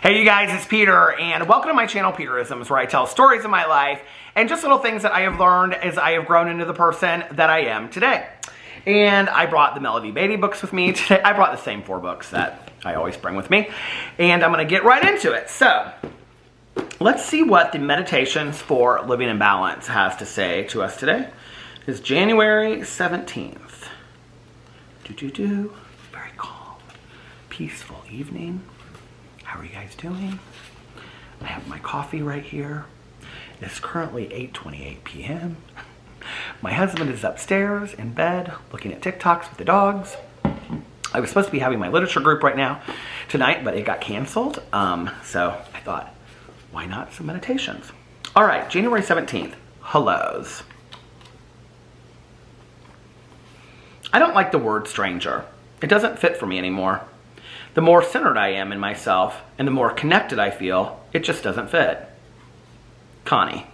Hey you guys, it's Peter, and welcome to my channel, Peterisms, where I tell stories of my life and just little things that I have learned as I have grown into the person that I am today. And I brought the Melody Beatty books with me today. I brought the same 4 books that I always bring with me, and I'm going to get right into it. So, let's see what the Meditations for Living in Balance has to say to us today. It's January 17th. Very calm, peaceful evening. How are you guys doing? I have my coffee right here. It's currently 8:28 p.m. My husband is upstairs in bed looking at TikToks with the dogs. I was supposed to be having my literature group right now tonight, but it got canceled. So I thought, why not some meditations? All right, January 17th, hellos. I don't like the word stranger. It doesn't fit for me anymore. The more centered I am in myself and the more connected I feel, it just doesn't fit. Connie.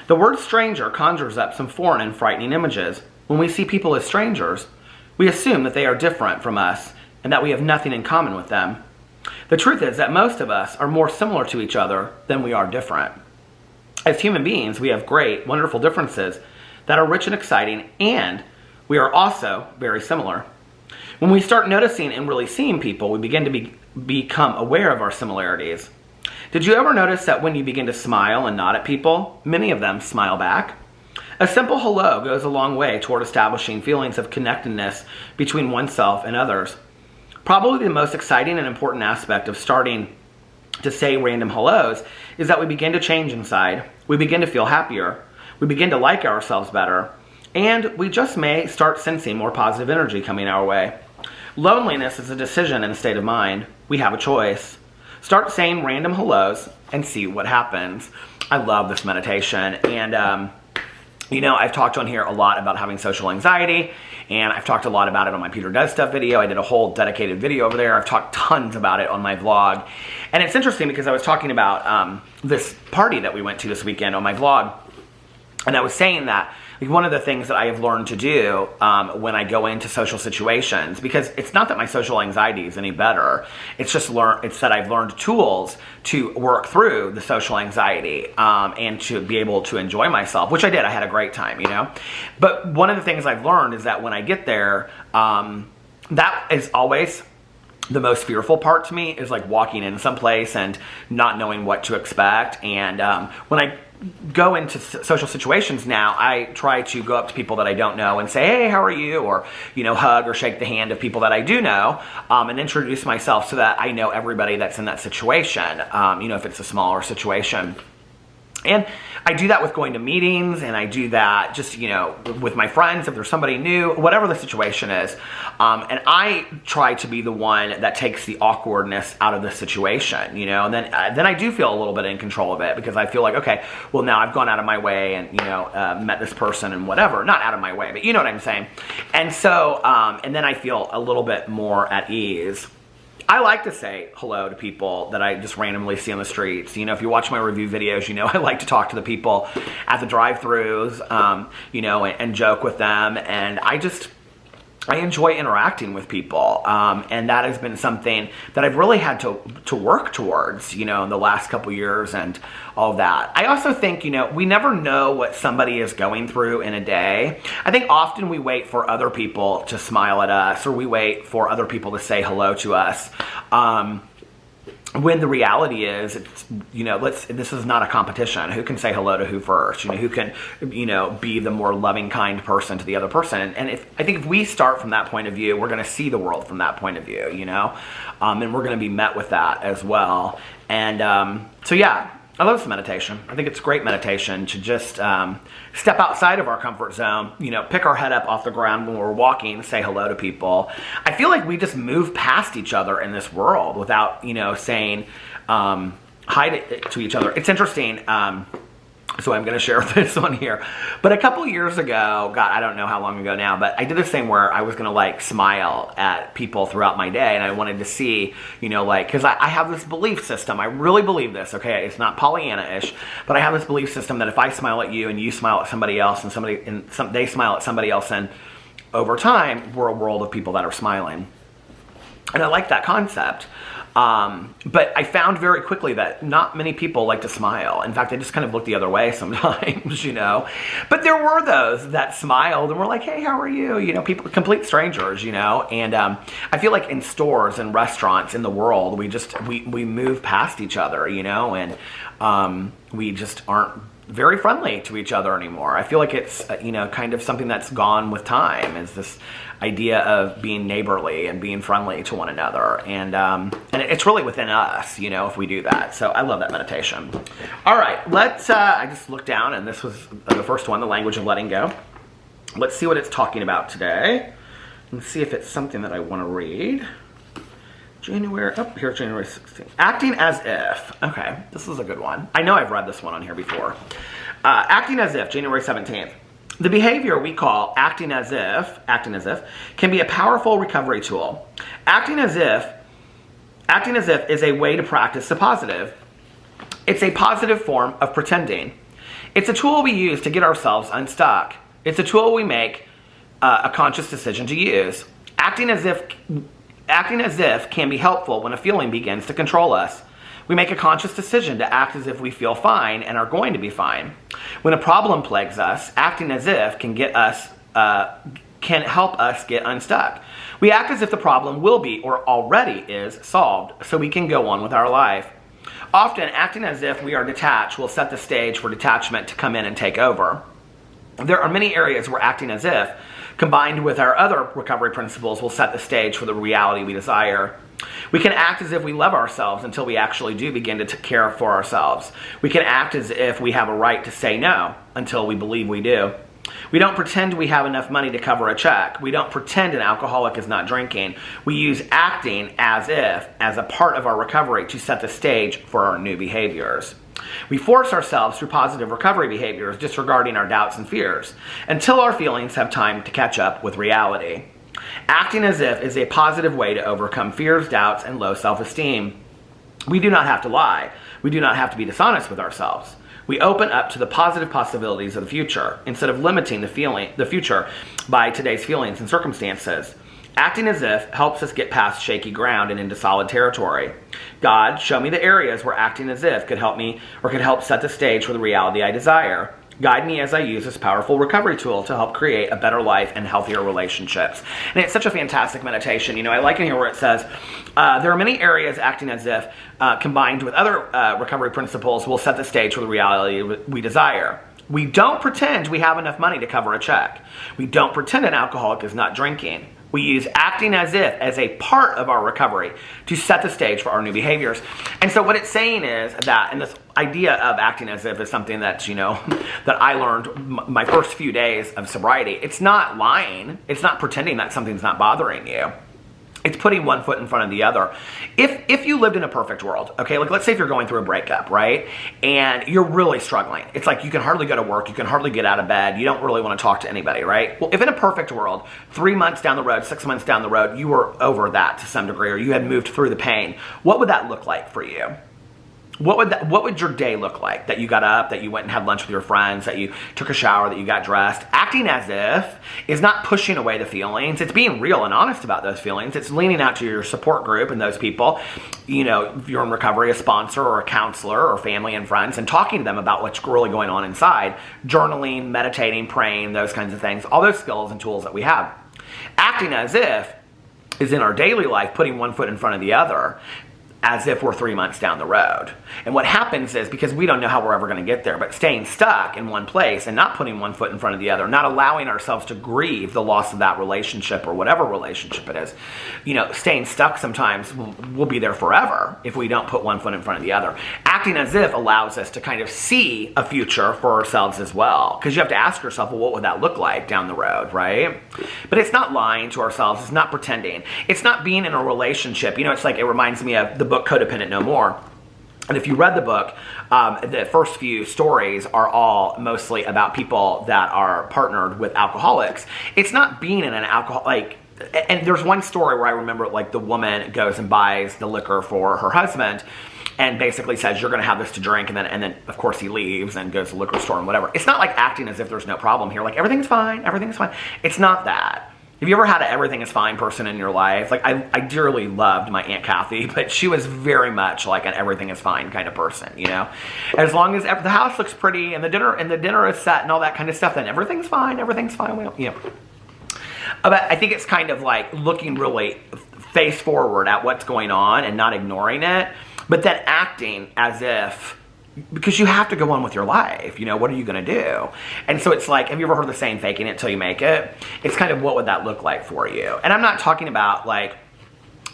The word stranger conjures up some foreign and frightening images. When we see people as strangers, we assume that they are different from us and that we have nothing in common with them. The truth is that most of us are more similar to each other than we are different. As human beings, we have great, wonderful differences that are rich and exciting, and we are also very similar. When we start noticing and really seeing people, we begin to become aware of our similarities. Did you ever notice that when you begin to smile and nod at people, many of them smile back? A simple hello goes a long way toward establishing feelings of connectedness between oneself and others. Probably the most exciting and important aspect of starting to say random hellos is that we begin to change inside. We begin to feel happier. We begin to like ourselves better. And we just may start sensing more positive energy coming our way. Loneliness is a decision and a state of mind. We have a choice. Start saying random hellos and see what happens. I love this meditation. And, you know, I've talked on here a lot about having social anxiety. And I've talked a lot about it on my Peter Does Stuff video. I did a whole dedicated video over there. I've talked tons about it on my vlog. And it's interesting because I was talking about this party that we went to this weekend on my vlog. And I was saying that one of the things that I have learned to do when I go into social situations, because it's not that my social anxiety is any better, it's just that I've learned tools to work through the social anxiety and to be able to enjoy myself, which I did. I had a great time, you know. But one of the things I've learned is that when I get there, that is always the most fearful part to me, is like walking in someplace and not knowing what to expect. And when I go into social situations now, I try to go up to people that I don't know and say, hey, how are you? Or, you know, hug or shake the hand of people that I do know, and introduce myself so that I know everybody that's in that situation, you know, if it's a smaller situation. And I do that with going to meetings, and I do that just, you know, with my friends, if there's somebody new, whatever the situation is. And I try to be the one that takes the awkwardness out of the situation, you know, and then I do feel a little bit in control of it, because I feel like, okay, well, now I've gone out of my way and, you know, met this person and whatever. Not out of my way, but you know what I'm saying. And so, and then I feel a little bit more at ease. I like to say hello to people that I just randomly see on the streets. You know, if you watch my review videos, you know I like to talk to the people at the drive-thrus, you know, and joke with them. And I enjoy interacting with people, and that has been something that I've really had to work towards, you know, in the last couple years and all of that. I also think, you know, we never know what somebody is going through in a day. I think often we wait for other people to smile at us, or we wait for other people to say hello to us. When the reality is, it's, you know, this is not a competition. Who can say hello to who first? You know, who can, you know, be the more loving, kind person to the other person? And I think if we start from that point of view, we're going to see the world from that point of view, you know, and we're going to be met with that as well. And so, yeah, I love this meditation. I think it's great meditation to just step outside of our comfort zone, you know, pick our head up off the ground when we're walking, say hello to people. I feel like we just move past each other in this world without, you know, saying hi to each other. It's interesting. So I'm going to share this one here. But a couple years ago, God, I don't know how long ago now, but I did this thing where I was going to like smile at people throughout my day, and I wanted to see, you know, like, because I have this belief system. I really believe this, okay? It's not Pollyanna-ish, but I have this belief system that if I smile at you and you smile at somebody else and they smile at somebody else, and over time, we're a world of people that are smiling. And I like that concept. But I found very quickly that not many people like to smile. In fact, they just kind of look the other way sometimes, But there were those that smiled and were like, hey, how are you? People, complete strangers, And I feel like in stores and restaurants in the world, we move past each other, and we just aren't very friendly to each other anymore. I feel like it's, kind of something that's gone with time, is this idea of being neighborly and being friendly to one another. And it's really within us, if we do that. So I love that meditation. All right, I just looked down, and this was the first one, the language of letting go. Let's see what it's talking about today. Let's see if it's something that I want to read. January 16th. Acting as if. Okay, this is a good one. I know I've read this one on here before. Acting as if, January 17th. The behavior we call acting as if, can be a powerful recovery tool. Acting as if is a way to practice the positive. It's a positive form of pretending. It's a tool we use to get ourselves unstuck. It's a tool we make a conscious decision to use. Acting as if can be helpful when a feeling begins to control us. We make a conscious decision to act as if we feel fine and are going to be fine. When a problem plagues us, acting as if can help us get unstuck. We act as if the problem will be or already is solved, so we can go on with our life. Often, acting as if we are detached will set the stage for detachment to come in and take over. There are many areas where acting as if, combined with our other recovery principles, will set the stage for the reality we desire. We can act as if we love ourselves until we actually do begin to care for ourselves. We can act as if we have a right to say no until we believe we do. We don't pretend we have enough money to cover a check. We don't pretend an alcoholic is not drinking. We use acting as if as a part of our recovery to set the stage for our new behaviors. We force ourselves through positive recovery behaviors, disregarding our doubts and fears, until our feelings have time to catch up with reality. Acting as if is a positive way to overcome fears, doubts, and low self-esteem. We do not have to lie. We do not have to be dishonest with ourselves. We open up to the positive possibilities of the future, instead of limiting the future by today's feelings and circumstances. Acting as if helps us get past shaky ground and into solid territory. God, show me the areas where acting as if could help me or could help set the stage for the reality I desire. Guide me as I use this powerful recovery tool to help create a better life and healthier relationships. And it's such a fantastic meditation. I like in here where it says, there are many areas acting as if, combined with other recovery principles, will set the stage for the reality we desire. We don't pretend we have enough money to cover a check. We don't pretend an alcoholic is not drinking. We use acting as if as a part of our recovery to set the stage for our new behaviors. And so what it's saying is that, and this idea of acting as if is something that, that I learned my first few days of sobriety. It's not lying. It's not pretending that something's not bothering you. It's putting one foot in front of the other. If you lived in a perfect world, okay, like let's say if you're going through a breakup, right, and you're really struggling. It's like you can hardly go to work, you can hardly get out of bed, you don't really want to talk to anybody, right? Well, if in a perfect world, 3 months down the road, 6 months down the road, you were over that to some degree, or you had moved through the pain, what would that look like for you? What would your day look like? That you got up, that you went and had lunch with your friends, that you took a shower, that you got dressed. Acting as if is not pushing away the feelings. It's being real and honest about those feelings. It's leaning out to your support group and those people, if you're in recovery, a sponsor or a counselor or family and friends, and talking to them about what's really going on inside. Journaling, meditating, praying, those kinds of things. All those skills and tools that we have. Acting as if is in our daily life, putting one foot in front of the other, as if we're 3 months down the road. And what happens is, because we don't know how we're ever going to get there, but staying stuck in one place and not putting one foot in front of the other, not allowing ourselves to grieve the loss of that relationship or whatever relationship it is, staying stuck sometimes will be there forever if we don't put one foot in front of the other. Acting as if allows us to kind of see a future for ourselves as well, because you have to ask yourself, well, what would that look like down the road, right? But it's not lying to ourselves. It's not pretending. It's not being in a relationship. It's like, it reminds me of the book Codependent No More. And if you read the book, the first few stories are all mostly about people that are partnered with alcoholics. It's not being in an and there's one story where I remember, the woman goes and buys the liquor for her husband and basically says, you're going to have this to drink, and then of course he leaves and goes to the liquor store and whatever. It's not like acting as if there's no problem here. Everything's fine, everything's fine. It's not that. Have you ever had an everything is fine person in your life? Like, I dearly loved my Aunt Kathy, but she was very much like an everything is fine kind of person, you know? As long as the house looks pretty and the dinner is set and all that kind of stuff, then everything's fine, well, you know. But I think it's kind of like looking really face forward at what's going on and not ignoring it, but then acting as if, because you have to go on with your life, you know, what are you going to do? And so it's like, have you ever heard the saying, faking it till you make it? It's kind of, what would that look like for you? And I'm not talking about like,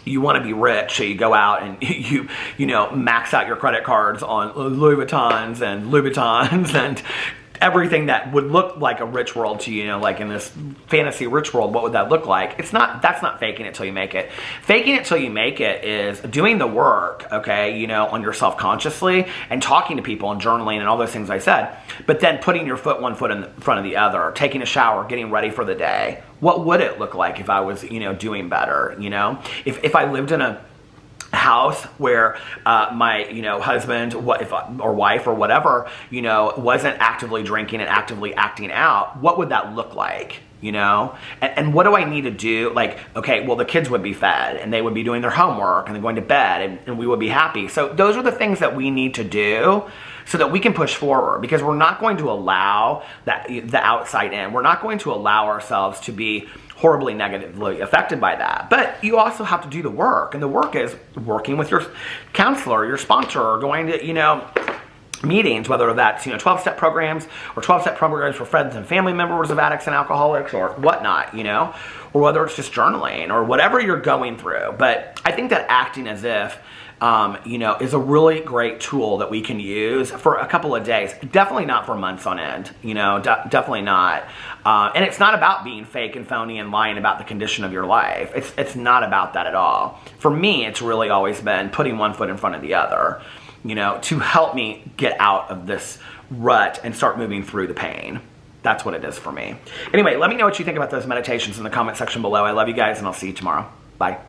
you want to be rich, so you go out and you know, max out your credit cards on Louis Vuittons and everything that would look like a rich world to you, you know, like in this fantasy rich world, what would that look like? That's not faking it till you make it. Faking it till you make it is doing the work, okay, you know, on yourself consciously and talking to people and journaling and all those things I said, but then putting your one foot in front of the other, taking a shower, getting ready for the day. What would it look like if I was, you know, doing better, you know? If I lived in a house where my, you know, husband or wife or whatever, you know, wasn't actively drinking and actively acting out, what would that look like, you know? And what do I need to do? Like, okay, well, the kids would be fed and they would be doing their homework and then going to bed and we would be happy. So those are the things that we need to do so that we can push forward, because we're not going to allow the outside in. We're not going to allow ourselves to be horribly negatively affected by that. But you also have to do the work, and the work is working with your counselor, your sponsor, or going to, you know, meetings, whether that's, you know, 12-step programs or 12-step programs for friends and family members of addicts and alcoholics or whatnot, you know, or whether it's just journaling or whatever you're going through. But I think that acting as if, you know, is a really great tool that we can use for a couple of days. Definitely not for months on end, you know, definitely not. And it's not about being fake and phony and lying about the condition of your life. It's not about that at all. For me, it's really always been putting one foot in front of the other, you know, to help me get out of this rut and start moving through the pain. That's what it is for me. Anyway, let me know what you think about those meditations in the comment section below. I love you guys, and I'll see you tomorrow. Bye.